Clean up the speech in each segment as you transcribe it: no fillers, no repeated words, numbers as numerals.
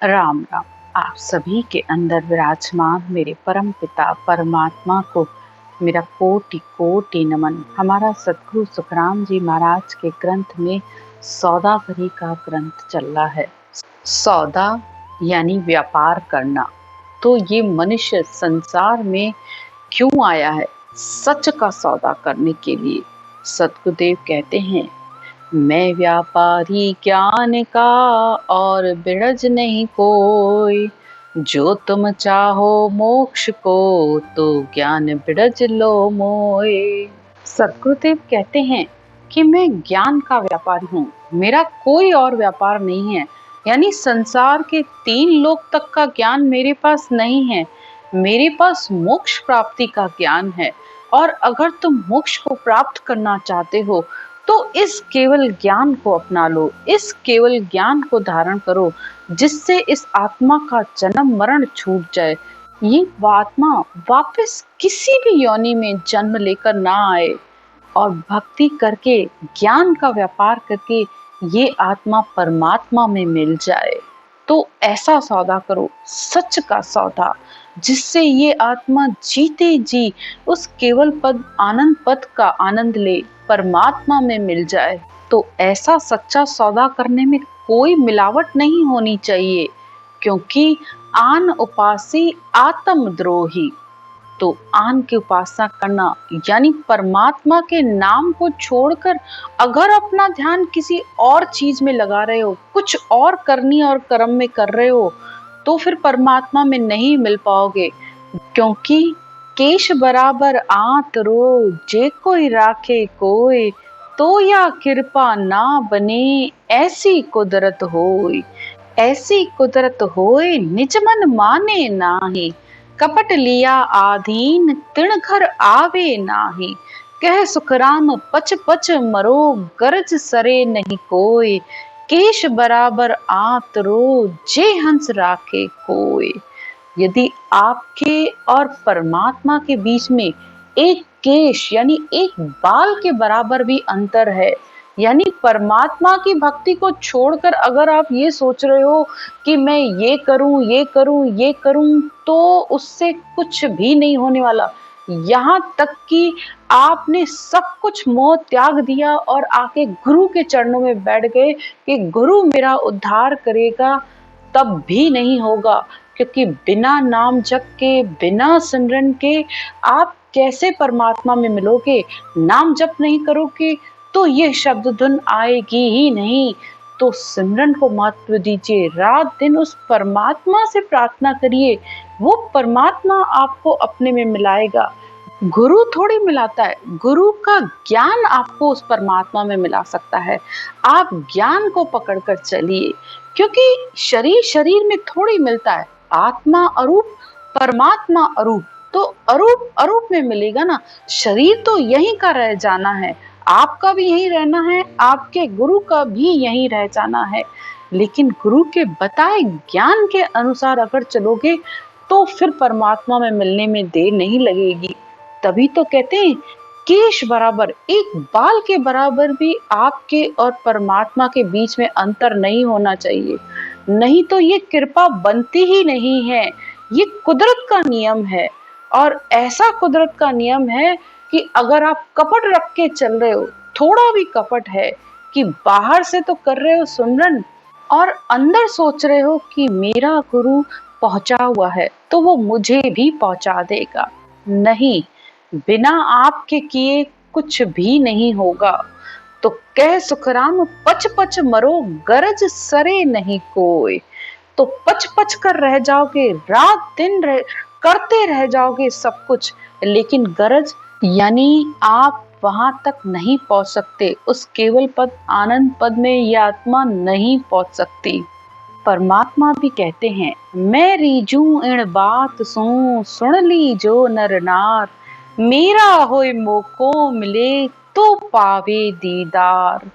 राम राम। आप सभी के अंदर विराजमान मेरे परम पिता परमात्मा को मेरा कोटि कोटि नमन। हमारा सद्गुरु सुखराम जी महाराज के ग्रंथ में सौदागरी का ग्रंथ चल रहा है। सौदा यानी व्यापार करना। तो ये मनुष्य संसार में क्यों आया है? सच का सौदा करने के लिए। सतगुरुदेव कहते हैं, मैं व्यापारी ज्ञान का और बिरज नहीं कोई। जो तुम चाहो मोक्ष को तो ज्ञान बिरज लो मोय। सतगुरुदेव कहते हैं कि मैं ज्ञान का व्यापारी हूँ, मेरा कोई और व्यापार नहीं है। यानी संसार के 3 लोक तक का ज्ञान मेरे पास नहीं है, मेरे पास मोक्ष प्राप्ति का ज्ञान है। और अगर तुम मोक्ष को प्राप्त करना चाहते हो तो इस केवल ज्ञान को अपना लो, इस केवल ज्ञान को धारण करो, जिससे इस आत्मा का जन्म मरण छूट जाए। ये आत्मा वापस किसी भी योनि में जन्म लेकर ना आए और भक्ति करके ज्ञान का व्यापार करके ये आत्मा परमात्मा में मिल जाए। तो ऐसा सौदा करो, सच का सौदा, जिससे ये आत्मा जीते जी उस केवल पद आनंद पद का आनंद ले, परमात्मा में मिल जाए। तो ऐसा सच्चा सौदा करने में कोई मिलावट नहीं होनी चाहिए, क्योंकि आन उपासी आत्मद्रोही। तो आन की उपासना करना यानी परमात्मा के नाम को छोड़कर अगर अपना ध्यान किसी और चीज में लगा रहे हो, कुछ और करनी और कर्म में कर रहे हो, तो फिर परमात्मा में नहीं मिल पाओगे। क्योंकि केश बराबर आंत रो, जे कोई राखे कोय, तो या कृपा ना बने ऐसी कुदरत होय। ऐसी कुदरत होय निज मन माने नाही, कपट लिया आधीन तिण घर आवे नाही। कह सुखराम पच पच मरो, गरज सरे नहीं कोय। केश बराबर आंत रो, जे हंस राखे कोय। यदि आपके और परमात्मा के बीच में एक केश यानी एक बाल के बराबर भी अंतर है, यानी परमात्मा की भक्ति को छोड़कर अगर आप ये सोच रहे हो कि मैं ये करूं ये करूं ये करूं, तो उससे कुछ भी नहीं होने वाला। यहाँ तक कि आपने सब कुछ मोह त्याग दिया और आके गुरु के चरणों में बैठ गए कि गुरु मेरा उद्धार करेगा, तब भी नहीं होगा। क्योंकि बिना नाम जप के, बिना सिमरन के आप कैसे परमात्मा में मिलोगे? नाम जप नहीं करोगे तो ये शब्द धुन आएगी ही नहीं। तो सिमरन को महत्व दीजिए, रात दिन उस परमात्मा से प्रार्थना करिए, वो परमात्मा आपको अपने में मिलाएगा। गुरु थोड़ी मिलाता है, गुरु का ज्ञान आपको उस परमात्मा में मिला सकता है। आप ज्ञान को पकड़कर चलिए, क्योंकि शरीर शरीर में थोड़ी मिलता है। आत्मा अरूप, परमात्मा अरूप, तो अरूप अरूप में मिलेगा ना। शरीर तो यहीं का रह जाना है, आपका भी यहीं रहना है, आपके गुरु का भी यहीं रह जाना है। लेकिन गुरु के बताए ज्ञान के अनुसार अगर चलोगे तो फिर परमात्मा में मिलने में देर नहीं लगेगी। तभी तो कहते हैं केश बराबर, एक बाल के बराबर भी आपके और परमात्मा के बीच में अंतर नहीं होना चाहिए, नहीं तो ये कृपा बनती ही नहीं है। ये कुदरत का नियम है, और ऐसा कुदरत का नियम है कि अगर आप कपट रख के चल रहे हो, थोड़ा भी कपट है कि बाहर से तो कर रहे हो सुमरन और अंदर सोच रहे हो कि मेरा गुरु पहुंचा हुआ है तो वो मुझे भी पहुंचा देगा, नहीं, बिना आपके किए कुछ भी नहीं होगा। तो कह सुखराम पच पच मरो, गरज सरे नहीं कोय। तो पच पच कर रह जाओगे, रात दिन करते रह जाओगे सब कुछ, लेकिन गरज यानी आप वहां तक नहीं पहुंच सकते। उस केवल पद आनंद पद में यह आत्मा नहीं पहुंच सकती। परमात्मा भी कहते हैं, मैं रीजू इण बात सुन ली जो नर नार, मेरा होए मोको मिले तो पावे दीदार।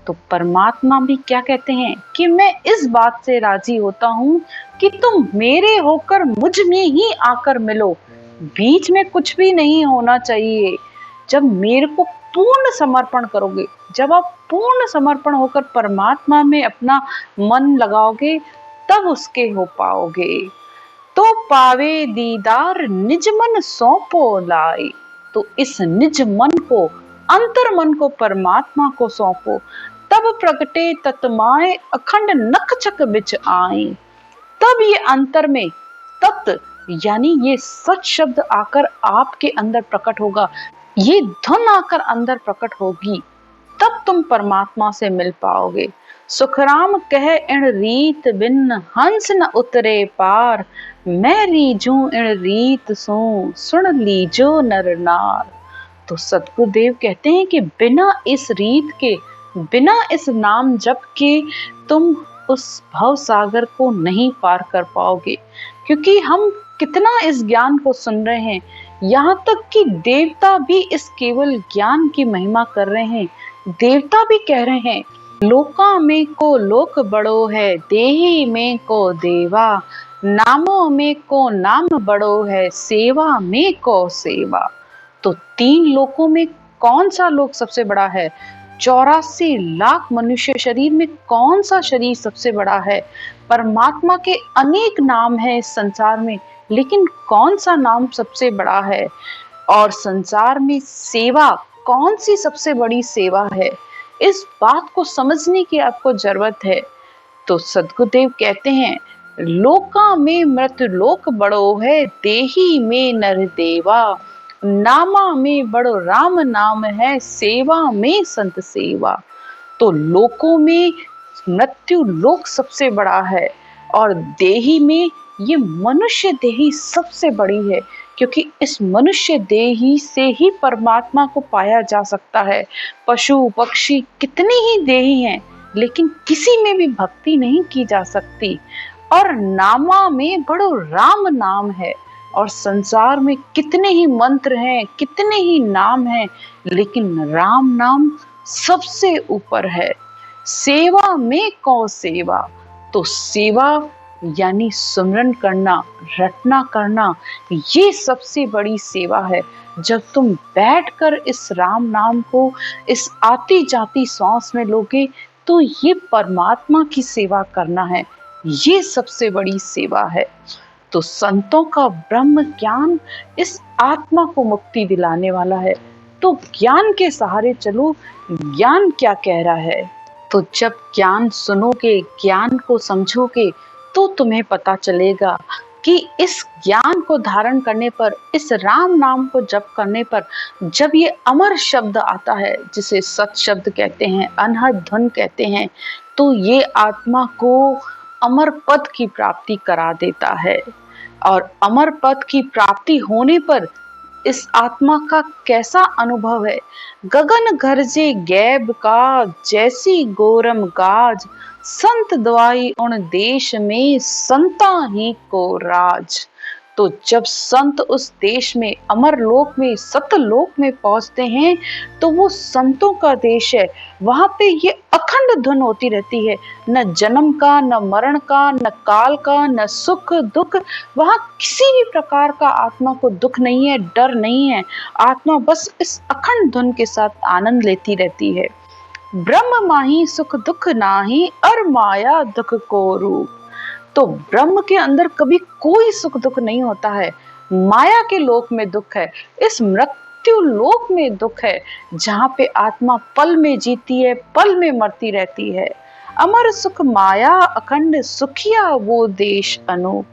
तो परमात्मा भी क्या कहते हैं कि मैं इस बात से राजी होता हूँ कि तुम मेरे होकर मुझ में ही आकर मिलो, बीच में कुछ भी नहीं होना चाहिए। जब मेरे को पूर्ण समर्पण करोगे, जब आप पूर्ण समर्पण होकर परमात्मा में अपना मन लगाओगे, तब उसके हो पाओगे। तो पावे दीदार निज मन सौंपो लाई। तो इस निज मन को, अंतर मन को परमात्मा को सौंपो, तब प्रगटे तत्माए अखंड नखचक बिच आई। तब ये अंतर में तत् यानी ये सच शब्द आकर आपके अंदर प्रकट होगा, ये धुन आकर अंदर प्रकट होगी, तब तुम परमात्मा से मिल पाओगे। सुखराम कह इण रीत बिन हंस न उतरे पार, मैं रीजू इण रीत सो सुन लीजो नर नार। तो सतगुरुदेव कहते हैं कि बिना इस रीत के, बिना इस नाम जप के तुम उस भव सागर को नहीं पार कर पाओगे। क्योंकि हम कितना इस ज्ञान को सुन रहे हैं, यहाँ तक कि देवता भी इस केवल ज्ञान की महिमा कर रहे हैं। देवता भी कह रहे हैं, लोका में को लोक बड़ो है, देही में को देवा, नामों में को नाम बड़ो है, सेवा में को सेवा। तो 3 लोकों में कौन सा लोक सबसे बड़ा है? 84 लाख मनुष्य शरीर में कौन सा शरीर सबसे बड़ा है? परमात्मा के अनेक नाम हैं इस संसार में, लेकिन कौन सा नाम सबसे बड़ा है? और संसार में सेवा कौन सी सबसे बड़ी सेवा है? इस बात को समझने की आपको जरूरत है। तो सद्गुरुदेव कहते हैं, लोका में मृत लोक बड़ो है, देही में नर देवा, नामा में बड़ो राम नाम है, सेवा में संत सेवा। तो लोकों में मृत्यु लोक सबसे बड़ा है और देही में ये मनुष्य देही सबसे बड़ी है, क्योंकि इस मनुष्य देही से ही परमात्मा को पाया जा सकता है। पशु पक्षी कितनी ही देही हैं, लेकिन किसी में भी भक्ति नहीं की जा सकती। और नामा में बड़ो राम नाम है, और संसार में कितने ही मंत्र हैं, कितने ही नाम हैं, लेकिन राम नाम सबसे ऊपर है। सेवा में कौ सेवा, तो सेवा यानी सुमरन करना, रटना करना, ये सबसे बड़ी सेवा है। जब तुम बैठकर इस राम नाम को इस आती जाती सांस में लोगे, तो ये परमात्मा की सेवा करना है, ये सबसे बड़ी सेवा है। तो संतों का ब्रह्म ज्ञान इस आत्मा को मुक्ति दिलाने वाला है। तो ज्ञान के सहारे चलो, ज्ञान क्या कह रहा है। तो जब ज्ञान सुनोगे, ज्ञान को समझोगे, तो तुम्हें पता चलेगा कि इस ज्ञान को धारण करने पर, इस राम नाम को जप करने पर, जब ये अमर शब्द आता है, जिसे सत शब्द कहते हैं, अनहद धुन कहते हैं, तो ये आत्मा को अमर पद की प्राप्ति करा देता है। और अमर पद की प्राप्ति होने पर इस आत्मा का कैसा अनुभव है। गगन गरजे गैब का, जैसी गोरम गाज, संत दवाई उन देश में, संता ही को राज। तो जब संत उस देश में, अमर लोक में, सतलोक में पहुंचते हैं, तो वो संतों का देश है। वहां पे ये अखंड धुन होती रहती है, न जन्म का, न मरण का, न काल का, न सुख दुख। वहां किसी भी प्रकार का आत्मा को दुख नहीं है, डर नहीं है। आत्मा बस इस अखंड धुन के साथ आनंद लेती रहती है। ब्रह्म माही सुख दुख नाही, अर माया दुख को रूप। तो ब्रह्म के अंदर कभी कोई सुख दुख नहीं होता है, माया के लोक में दुख है, इस मृत्यु लोक में दुख है, जहाँ पे आत्मा पल में जीती है, पल में मरती रहती है। अमर सुख माया अखंड, सुखिया वो देश अनूप।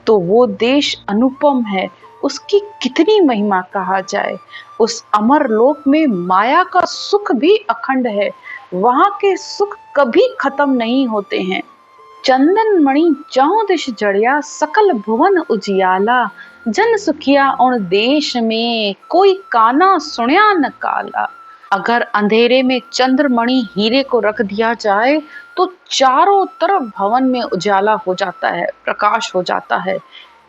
तो वो देश अनुपम है, उसकी कितनी महिमा कहा जाए। उस अमर लोक में माया का सुख भी अखंड है, वहां के सुख कभी खत्म नहीं होते हैं। चंदन मणि चौं दिश जड़िया, सकल भुवन उजियाला, जन सुखिया उन देश में, कोई काना सुनिया न काला। अगर अंधेरे में चंद्रमणि हीरे को रख दिया जाए, तो चारों तरफ भवन में उजाला हो जाता है, प्रकाश हो जाता है।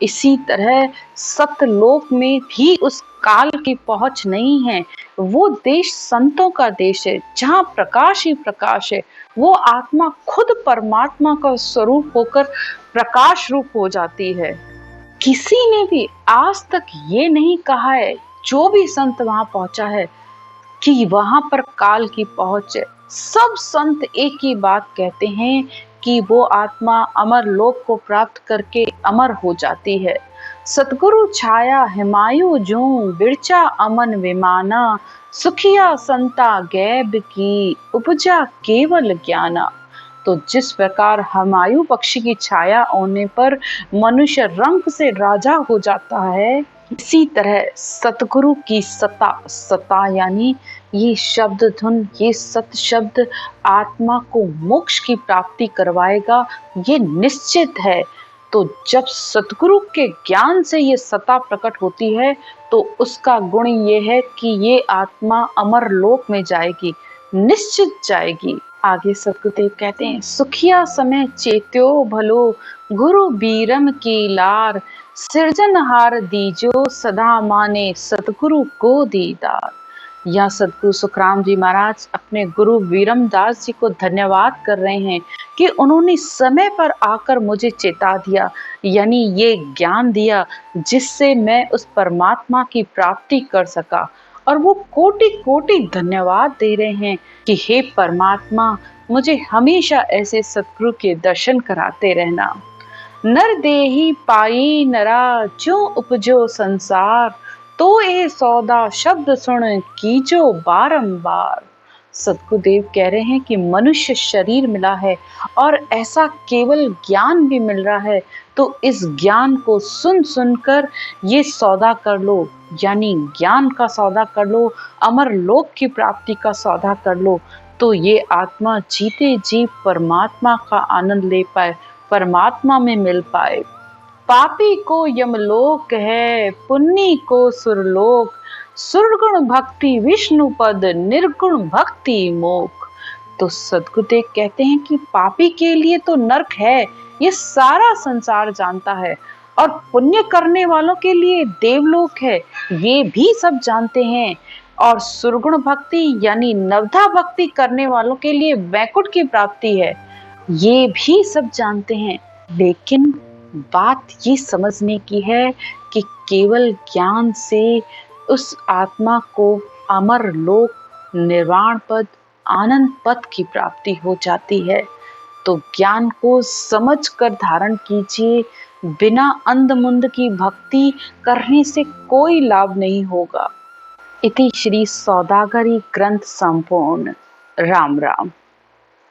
इसी तरह सतलोक में भी उस काल की पहुंच नहीं है। वो देश संतों का देश है, जहाँ प्रकाश ही प्रकाश है। वो आत्मा खुद परमात्मा का स्वरूप होकर प्रकाश रूप हो जाती है। किसी ने भी आज तक ये नहीं कहा है, जो भी संत वहां पहुंचा है, कि वहां पर काल की पहुंच है। सब संत एक ही बात कहते हैं कि वो आत्मा अमर लोक को प्राप्त करके अमर हो जाती है। सतगुरु छाया हिमायु जूं बिरचा अमन विमाना, सुखिया संता गैब की उपजा केवल ज्ञाना। तो जिस प्रकार हुमायूं पक्षी की छाया होने पर मनुष्य रंग से राजा हो जाता है, इसी तरह सतगुरु की सता, सता यानी ये शब्द धुन, ये सत शब्द आत्मा को मोक्ष की प्राप्ति करवाएगा, ये निश्चित है। तो जब सतगुरु के ज्ञान से ये सता प्रकट होती है तो उसका गुण ये है कि ये आत्मा अमर लोक में जाएगी, निश्चित जाएगी। आगे सतगुरुदेव कहते हैं, सुखिया समय चेत्यो भलो गुरु बीरम की लार, सृजनहार दीजो सदा माने सतगुरु को दीदार। या सतगुरु सुखराम जी महाराज अपने गुरु वीरमदास जी को धन्यवाद कर रहे हैं कि उन्होंने समय पर आकर मुझे चेता दिया, यानी ये ज्ञान दिया जिससे मैं उस परमात्मा की प्राप्ति कर सका। और वो कोटि कोटि धन्यवाद दे रहे हैं कि हे परमात्मा, मुझे हमेशा ऐसे सतगुरु के दर्शन कराते रहना। नर देही पाई नरा जो उपजो संसार, तो ये सौदा शब्द सुन कीजो बारंबार। सतगुरुदेव कह रहे हैं कि मनुष्य शरीर मिला है और ऐसा केवल ज्ञान भी मिल रहा है, तो इस ज्ञान को सुन सुनकर ये सौदा कर लो, यानी ज्ञान का सौदा कर लो, अमर लोक की प्राप्ति का सौदा कर लो, तो ये आत्मा जीते जी परमात्मा का आनंद ले पाए, परमात्मा में मिल पाए। पापी को यमलोक है, पुण्य को सुरलोक, सुरगुण भक्ति विष्णु पद, निर्गुण भक्ति मोक्ष। तो सद्गुरुदेव कहते हैं कि पापी के लिए तो नरक है, ये सारा संसार जानता है, और पुण्य करने वालों के लिए देवलोक है, ये भी सब जानते हैं, और सुरगुण भक्ति यानी नवधा भक्ति करने वालों के लिए वैकुंठ की प्राप्ति है, ये भी सब जानते हैं। लेकिन बात ये समझने की है कि केवल ज्ञान से उस आत्मा को अमर लोक, निर्वाण पद, आनंद पद की प्राप्ति हो जाती है। तो ज्ञान को समझ कर धारण कीजिए, बिना अंधमुंध की भक्ति करने से कोई लाभ नहीं होगा। इति श्री सौदागरी ग्रंथ संपूर्ण। राम राम।